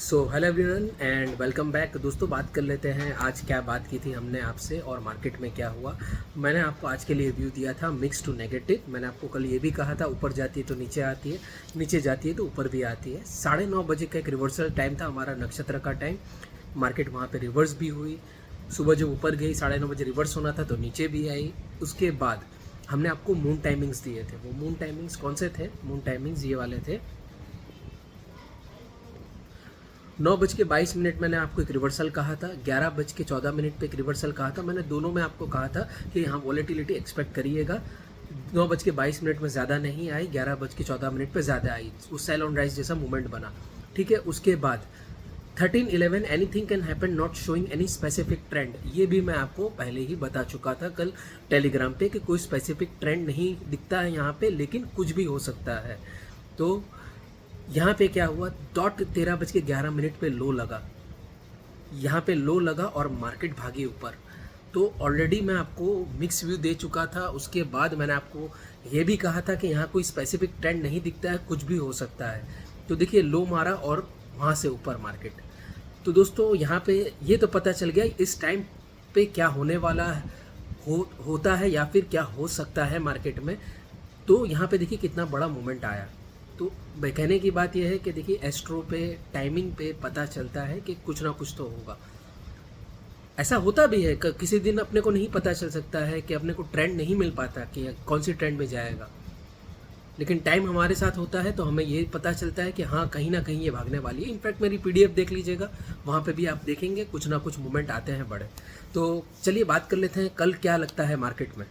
So hello everyone and welcome back. दोस्तों, बात कर लेते हैं आज क्या बात की थी हमने आपसे और मार्केट में क्या हुआ। मैंने आपको आज के लिए रिव्यू दिया था मिक्स टू नेगेटिव। मैंने आपको कल ये भी कहा था ऊपर जाती है तो नीचे आती है, नीचे जाती है तो ऊपर भी आती है। 9:30 बजे का एक रिवर्सल टाइम था हमारा, नक्षत्र का टाइम। मार्केट वहाँ पर रिवर्स भी हुई। सुबह जब ऊपर गई 9:30 बजे रिवर्स होना था तो नीचे भी आई। उसके बाद हमने आपको मून टाइमिंग्स दिए थे। वो मून टाइमिंग्स कौन से थे? मून टाइमिंग्स ये वाले थे। 9:22 मैंने आपको एक रिवर्सल कहा था, 11:14 पे एक रिवर्सल कहा था। मैंने दोनों में आपको कहा था कि यहाँ वॉलेटिलिटी एक्सपेक्ट करिएगा। 9:22 में ज़्यादा नहीं आई, 11:14 पे ज़्यादा आई। वो सेल ऑन राइज जैसा मूवमेंट बना। ठीक है, उसके बाद 13:11 anything can happen, not showing any specific trend. ये भी मैं आपको पहले ही बता चुका था कल टेलीग्राम पे कि कोई स्पेसिफिक ट्रेंड नहीं दिखता है यहाँ पे, लेकिन कुछ भी हो सकता है। तो यहाँ पे क्या हुआ, डॉट 13:11 पे लो लगा। यहाँ पे लो लगा और मार्केट भागी ऊपर। तो ऑलरेडी मैं आपको मिक्स व्यू दे चुका था। उसके बाद मैंने आपको ये भी कहा था कि यहाँ कोई स्पेसिफिक ट्रेंड नहीं दिखता है, कुछ भी हो सकता है। तो देखिए, लो मारा और वहाँ से ऊपर मार्केट। तो दोस्तों, यहाँ पे ये तो पता चल गया इस टाइम पे क्या होने वाला होता है या फिर क्या हो सकता है मार्केट में। तो यहाँ पे देखिए कितना बड़ा मूवमेंट आया। तो कहने की बात यह है कि देखिए, एस्ट्रो पे टाइमिंग पे पता चलता है कि कुछ ना कुछ तो होगा। ऐसा होता भी है, किसी दिन अपने को नहीं पता चल सकता है कि अपने को ट्रेंड नहीं मिल पाता कि कौन सी ट्रेंड में जाएगा, लेकिन टाइम हमारे साथ होता है तो हमें ये पता चलता है कि हाँ, कहीं ना कहीं ये भागने वाली है। इनफैक्ट मेरी पीडीएफ देख लीजिएगा, वहाँ पे भी आप देखेंगे कुछ ना कुछ मूवमेंट आते हैं बड़े। तो चलिए बात कर लेते हैं कल क्या लगता है मार्केट में।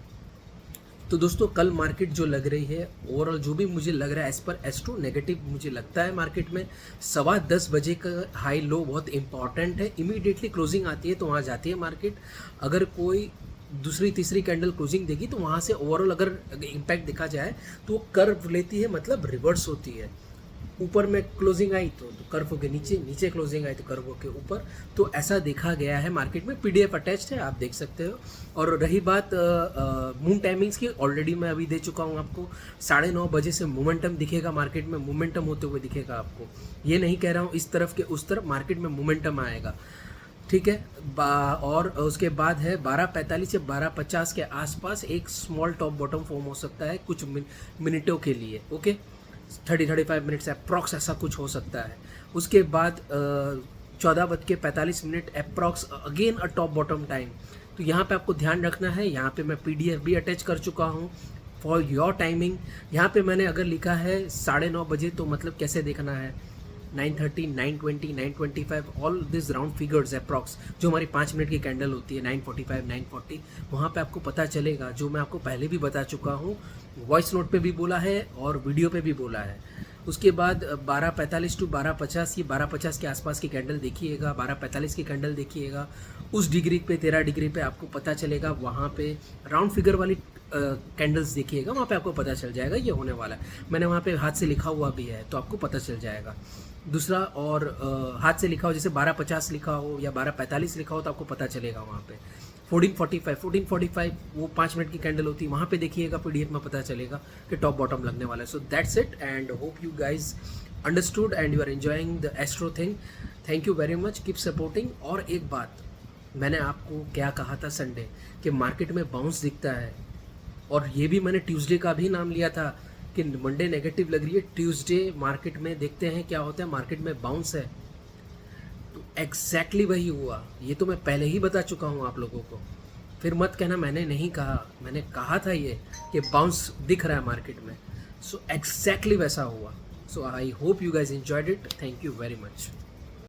तो दोस्तों, कल मार्केट जो लग रही है, ओवरऑल जो भी मुझे लग रहा है एज पर एस्ट्रो नेगेटिव मुझे लगता है मार्केट में 10:15 का हाई लो बहुत इंपॉर्टेंट है। इमीडिएटली क्लोजिंग आती है तो वहाँ जाती है मार्केट। अगर कोई दूसरी तीसरी कैंडल क्लोजिंग देगी तो वहाँ से ओवरऑल अगर इम्पैक्ट देखा जाए तो वो कर्व लेती है, मतलब रिवर्स होती है। ऊपर में क्लोजिंग आई तो कर्व के नीचे, नीचे क्लोजिंग आई तो कर्व के ऊपर। तो ऐसा देखा गया है मार्केट में। पीडीएफ अटैच्ड है, आप देख सकते हो। और रही बात मून टाइमिंग्स की, ऑलरेडी मैं अभी दे चुका हूँ आपको। 9:30 से मोमेंटम दिखेगा मार्केट में, मोमेंटम होते हुए दिखेगा आपको। ये नहीं कह रहा हूँ इस तरफ के उस तरफ, मार्केट में मोमेंटम आएगा। ठीक है, और उसके बाद है 12:45 या 12:50 के आसपास एक स्मॉल टॉप बॉटम फॉर्म हो सकता है कुछ मिनटों के लिए। ओके, 30-35 मिनट्स अप्रॉक्स ऐसा कुछ हो सकता है। उसके बाद 14:45 approx again a top bottom time. तो यहाँ पे आपको ध्यान रखना है। यहाँ पे मैं पीडीएफ भी अटैच कर चुका हूँ फॉर योर टाइमिंग। यहाँ पे मैंने अगर लिखा है 9:30 तो मतलब कैसे देखना है, 9:30, 9:20, 9:25, all this round figures approx, जो हमारी 5 मिनट की कैंडल होती है 9:45, 9:40, वहाँ पे आपको पता चलेगा। जो मैं आपको पहले भी बता चुका हूँ, वॉइस नोट पे भी बोला है और वीडियो पे भी बोला है। उसके बाद 12:45 टू 12:50, ये 12:50 के आसपास की कैंडल देखिएगा, 12:45 की कैंडल देखिएगा। उस डिग्री पे 13 डिग्री पे आपको पता चलेगा। वहाँ पे राउंड फिगर वाली कैंडल्स देखिएगा, वहाँ पे आपको पता चल जाएगा ये होने वाला है। मैंने वहाँ पे हाथ से लिखा हुआ भी है तो आपको पता चल जाएगा। दूसरा, और हाथ से लिखा हो जैसे 12:50 लिखा हो या 12:45 लिखा हो तो आपको पता चलेगा वहाँ पे। 14:45 वो 5 मिनट की कैंडल होती है, वहाँ पे देखिएगा, पीडीएफ में पता चलेगा कि टॉप बॉटम लगने वाला है। So that's it and hope you guys understood and you are enjoying the astro thing. Thank you very much, keep supporting. और एक बात, मैंने आपको क्या कहा था संडे, कि मार्केट में बाउंस दिखता है। और ये भी मैंने ट्यूसडे का भी नाम लिया था कि मंडे नेगेटिव लग रही है, ट्यूसडे मार्केट में देखते हैं क्या होता है, मार्केट में बाउंस है। तो एग्जैक्टली वही हुआ। ये तो मैं पहले ही बता चुका हूँ आप लोगों को। फिर मत कहना मैंने नहीं कहा, मैंने कहा था ये कि बाउंस दिख रहा है मार्केट में। सो एग्जैक्टली वैसा हुआ। So I hope you guys enjoyed it. Thank you very much.